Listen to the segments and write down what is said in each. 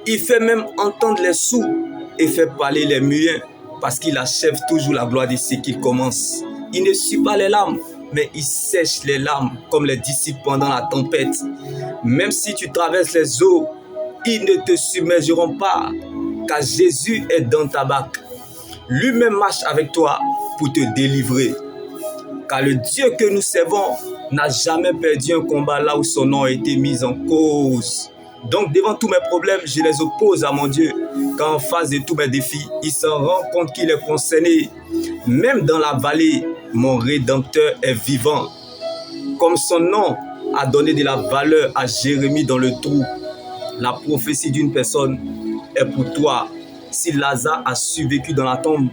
Il fait même entendre les sourds et fait parler les muets parce qu'il achève toujours la gloire de ce qu'il commence. Il ne suit pas les larmes, mais il sèche les larmes comme les disciples pendant la tempête. Même si tu traverses les eaux, ils ne te submergeront pas, car Jésus est dans ta barque. Lui-même marche avec toi pour te délivrer. Car le Dieu que nous servons n'a jamais perdu un combat là où son nom a été mis en cause. Donc devant tous mes problèmes, je les oppose à mon Dieu. Car en face de tous mes défis, il s'en rend compte qu'il est concerné. Même dans la vallée, mon Rédempteur est vivant. Comme son nom a donné de la valeur à Jérémie dans le trou, la prophétie d'une personne est pour toi. Si Lazare a survécu dans la tombe,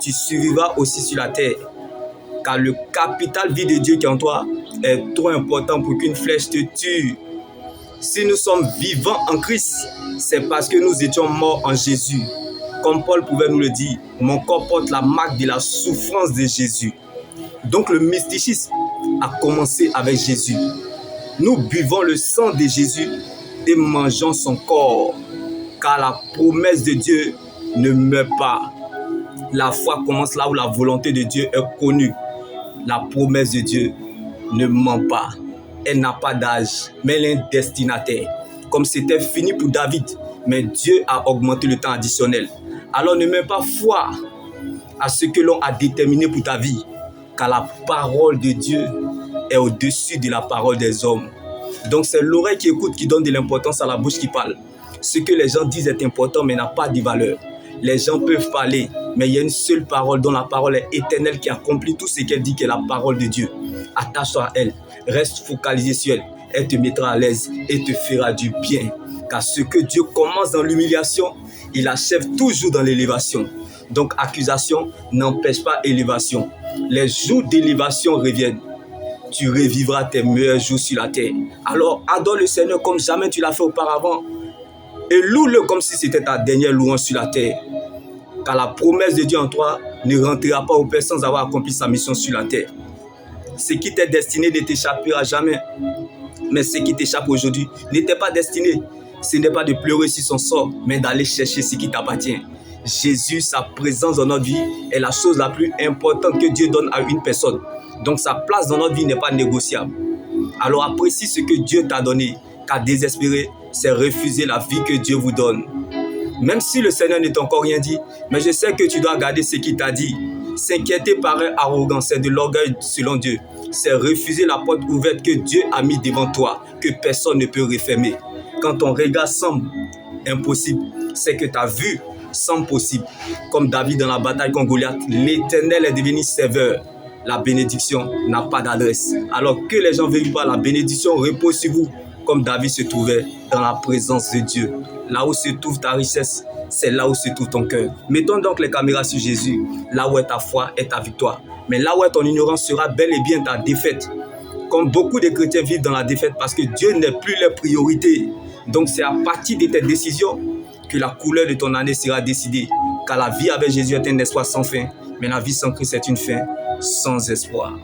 tu survivras aussi sur la terre. Car le capital vie de Dieu qui est en toi est trop important pour qu'une flèche te tue. Si nous sommes vivants en Christ, c'est parce que nous étions morts en Jésus. Comme Paul pouvait nous le dire, mon corps porte la marque de la souffrance de Jésus. Donc le mysticisme a commencé avec Jésus. Nous buvons le sang de Jésus et mangeons son corps. Car la promesse de Dieu ne meurt pas. La foi commence là où la volonté de Dieu est connue. La promesse de Dieu ne ment pas. Elle n'a pas d'âge, mais elle est un destinataire. Comme c'était fini pour David, mais Dieu a augmenté le temps additionnel. Alors ne mets pas foi à ce que l'on a déterminé pour ta vie, car la parole de Dieu est au-dessus de la parole des hommes. Donc c'est l'oreille qui écoute qui donne de l'importance à la bouche qui parle. Ce que les gens disent est important mais n'a pas de valeur. Les gens peuvent parler, mais il y a une seule parole dont la parole est éternelle qui accomplit tout ce qu'elle dit qui est la parole de Dieu. Attache-toi à elle, reste focalisé sur elle. Elle te mettra à l'aise et te fera du bien. Car ce que Dieu commence dans l'humiliation, il achève toujours dans l'élévation. Donc accusation n'empêche pas élévation. Les jours d'élévation reviennent. Tu revivras tes meilleurs jours sur la terre. Alors adore le Seigneur comme jamais tu l'as fait auparavant. Et loue-le comme si c'était ta dernière louange sur la terre. Car la promesse de Dieu en toi ne rentrera pas au Père sans avoir accompli sa mission sur la terre. Ce qui t'est destiné ne t'échappera jamais. Mais ce qui t'échappe aujourd'hui n'était pas destiné. Ce n'est pas de pleurer sur son sort, mais d'aller chercher ce qui t'appartient. Jésus, sa présence dans notre vie est la chose la plus importante que Dieu donne à une personne. Donc sa place dans notre vie n'est pas négociable. Alors apprécie ce que Dieu t'a donné, car désespérer, c'est refuser la vie que Dieu vous donne. Même si le Seigneur ne t'a encore rien dit, mais je sais que tu dois garder ce qu'il t'a dit. S'inquiéter paraît arrogant, c'est de l'orgueil selon Dieu. C'est refuser la porte ouverte que Dieu a mise devant toi, que personne ne peut refermer. Quand ton regard semble impossible, c'est que ta vue semble possible. Comme David dans la bataille contre Goliath, l'Éternel est devenu serveur. La bénédiction n'a pas d'adresse. Alors que les gens ne veulent pas, la bénédiction repose sur vous, comme David se trouvait dans la présence de Dieu. Là où se trouve ta richesse, c'est là où se trouve ton cœur. Mettons donc les caméras sur Jésus. Là où est ta foi est ta victoire. Mais là où est ton ignorance sera bel et bien ta défaite. Comme beaucoup de chrétiens vivent dans la défaite parce que Dieu n'est plus leur priorité. Donc c'est à partir de tes décisions que la couleur de ton année sera décidée. Car la vie avec Jésus est un espoir sans fin. Mais la vie sans Christ est une fin sans espoir.